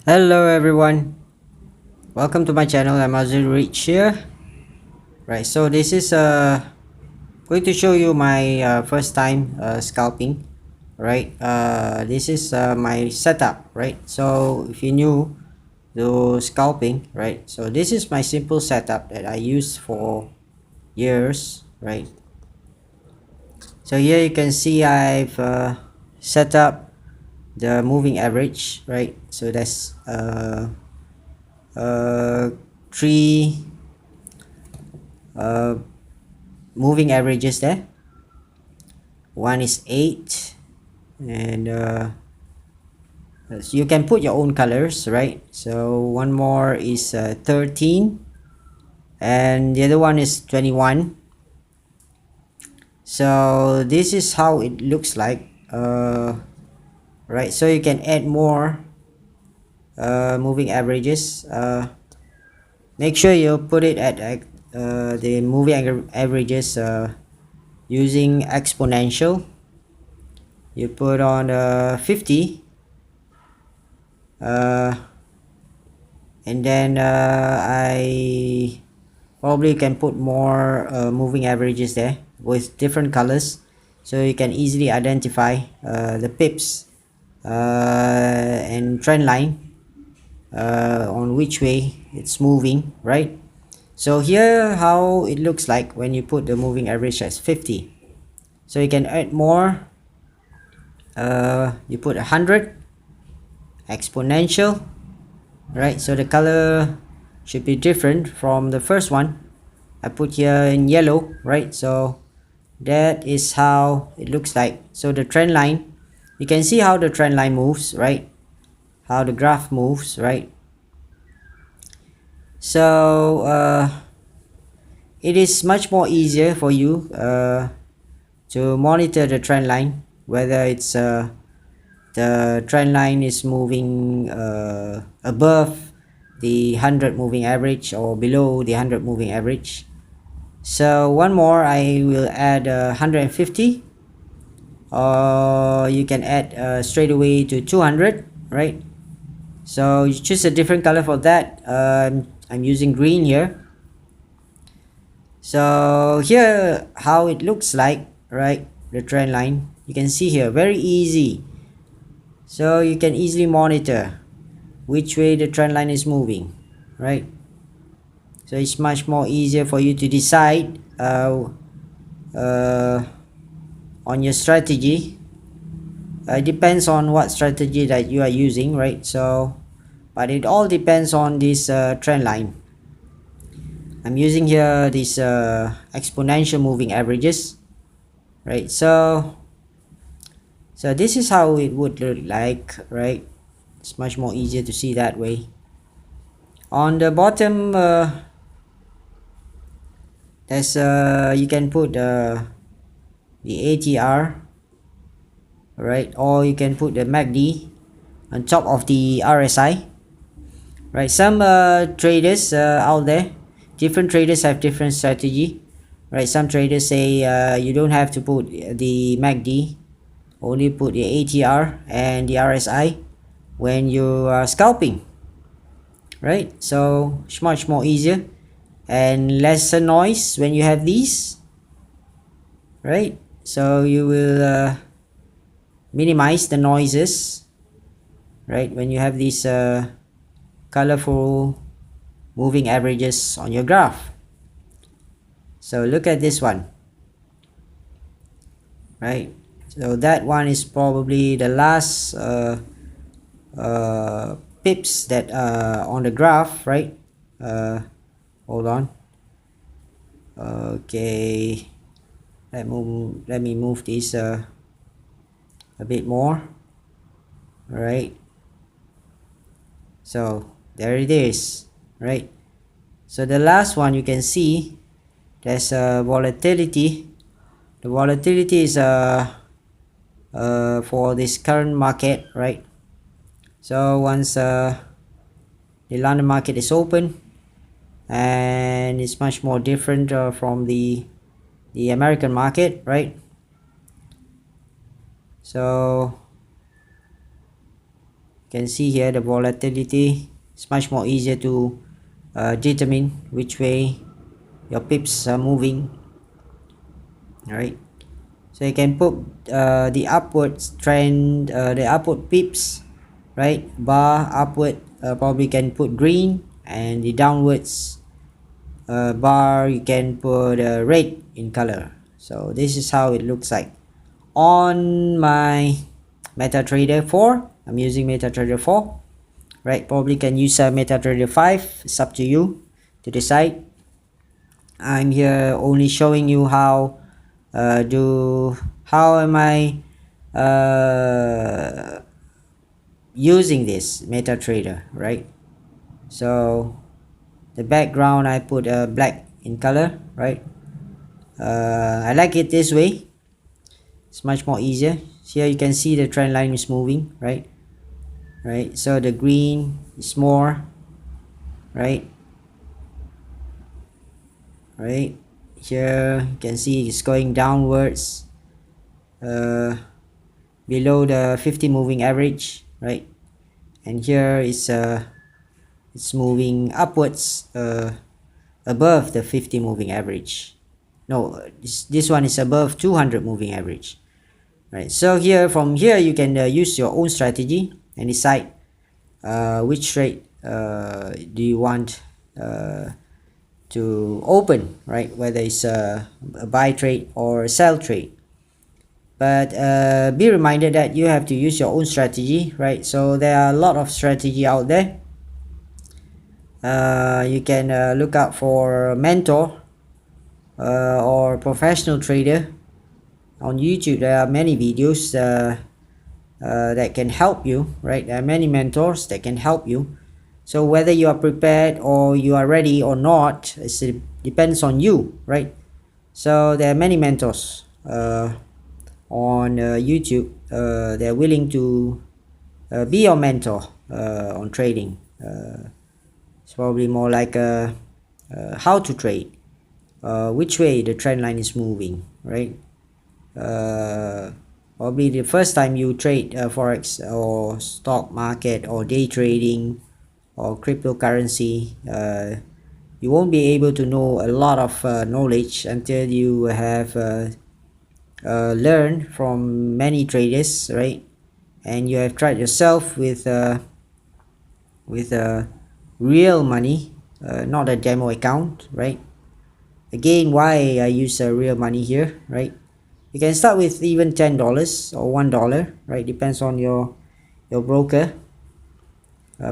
Hello everyone, welcome to my channel. I'm Rich here. Right, so this is going to show you my first time scalping. Right, this is my setup. Right, so if you're new to scalping, right, so this is my simple setup that I used for years. Right, so here you can see I've set up the moving average. Right, so that's three uh, moving averages there. One is 8, and so you can put your own colors, right? So one more is 13, and the other one is 21. So this is how it looks like, right? So you can add more moving averages. Make sure you put it at the moving averages using exponential. You put on 50, and then I probably can put more moving averages there with different colors, so you can easily identify the pips and trend line on which way it's moving, right? So here how it looks like when you put the moving average as 50. So you can add more. You put 100 exponential, right? So the color should be different from the first one. I put here in yellow, right? So that is how it looks like. So the trend line, you can see how the trend line moves, right? How the graph moves, right? So it is much more easier for you to monitor the trend line, whether it's the trend line is moving above the 100 moving average or below the 100 moving average. So one more, I will add 150, or you can add straight away to 200, right? So you choose a different color for that. I'm using green here. So here how it looks like, right? The trend line, you can see here, very easy. So you can easily monitor which way the trend line is moving, right? So it's much more easier for you to decide on your strategy. It depends on what strategy that you are using, right? So but it all depends on this trend line. I'm using here this exponential moving averages, right? So this is how it would look like, right? It's much more easier to see that way. On the bottom there's you can put the ATR, right? Or you can put the MACD on top of the RSI, right? Some traders out there, different traders have different strategy, right? Some traders say you don't have to put the MACD, only put the ATR and the RSI when you are scalping, right? So it's much more easier and lesser noise when you have these, right? So you will minimize the noises, right, when you have these colorful moving averages on your graph. So look at this one, right? So that one is probably the last pips that on the graph, right? Hold on. Okay, let me move this a bit more. All right, so there it is, right? So the last one, you can see there's a volatility. The volatility is for this current market, right? So once the London market is open, and it's much more different from the American market, right? So you can see here the volatility. It's much more easier to determine which way your pips are moving. All right, so you can put the upwards trend, the upward pips, right, bar upward, probably can put green, and the downwards bar you can put red in color. So this is how it looks like on my Metatrader 4. I'm using Metatrader 4, right? Probably can use Metatrader 5. It's up to you to decide. I'm here only showing you how am I using this Metatrader, right? So the background I put black in color, right? I like it this way. It's much more easier. Here you can see the trend line is moving, right? So the green is more, right? Here you can see it's going downwards below the 50 moving average, right? And here it's moving upwards above the 50 moving average. No, this one is above 200 moving average, right? So here, from here, you can use your own strategy and decide which trade do you want to open, right? Whether it's a buy trade or a sell trade. But be reminded that you have to use your own strategy, right? So there are a lot of strategy out there. You can look out for a mentor or professional trader on YouTube. There are many videos that can help you, right? There are many mentors that can help you. So whether you are prepared or you are ready or not, it depends on you, right? So there are many mentors on YouTube. They're willing to be your mentor on trading. It's probably more like how to trade, which way the trend line is moving, right? Probably the first time you trade forex or stock market or day trading or cryptocurrency, you won't be able to know a lot of knowledge until you have learned from many traders, right? And you have tried yourself with real money, not a demo account, right? Again, why I use real money here, right? You can start with even $10 or $1, right? Depends on your broker,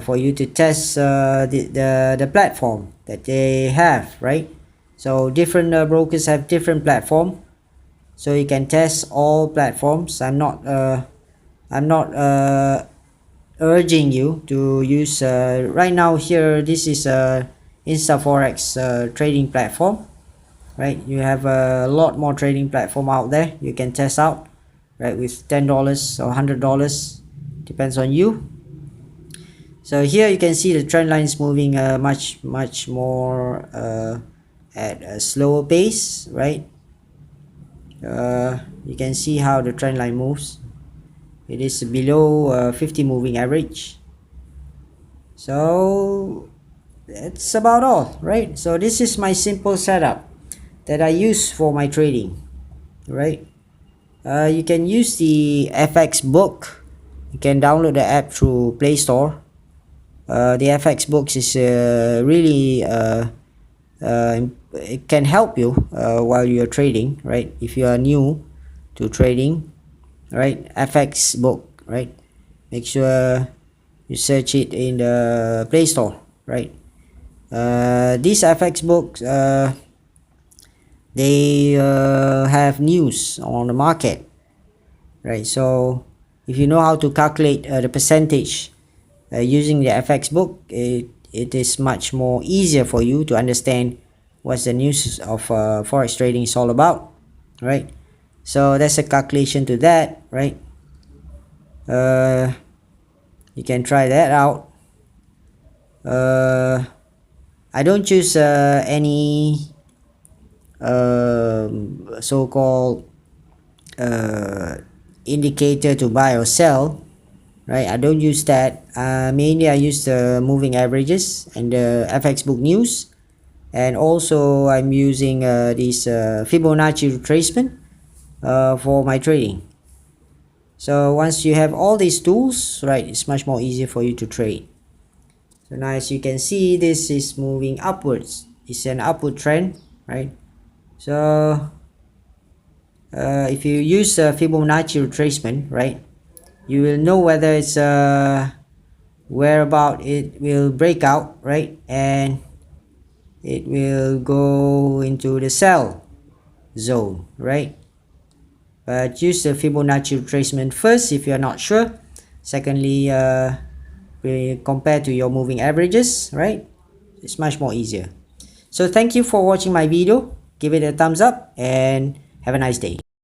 for you to test the platform that they have, right? So different brokers have different platform, so you can test all platforms. I'm not urging you to use right now here. This is Forex trading platform, right? You have a lot more trading platform out there you can test out, right? With $10 or $100, depends on you. So here you can see the trend line is moving much more at a slower pace, right? You can see how the trend line moves. It is below 50 moving average. So that's about all, right? So this is my simple setup that I use for my trading, right? You can use the FX book. You can download the app through Play Store. The FX books is really it can help you while you're trading, right? If you are new to trading, right? FX book, right? Make sure you search it in the Play Store, right? These FX books, they have news on the market, right? So if you know how to calculate the percentage using the FX book, it is much more easier for you to understand what's the news of forex trading is all about, right? So that's a calculation to that, right? You can try that out. I don't choose any so-called indicator to buy or sell, right? I don't use that. Mainly I use the moving averages and the FX book news, and also I'm using this Fibonacci retracement for my trading. So once you have all these tools, right, it's much more easier for you to trade. So now as you can see, this is moving upwards. It's an upward trend, right? So if you use Fibonacci retracement, right, you will know whether it's where about it will break out, right, and it will go into the sell zone, right? But use the Fibonacci retracement first if you're not sure. Secondly, compare to your moving averages, right? It's much more easier. So thank you for watching my video. Give it a thumbs up and have a nice day.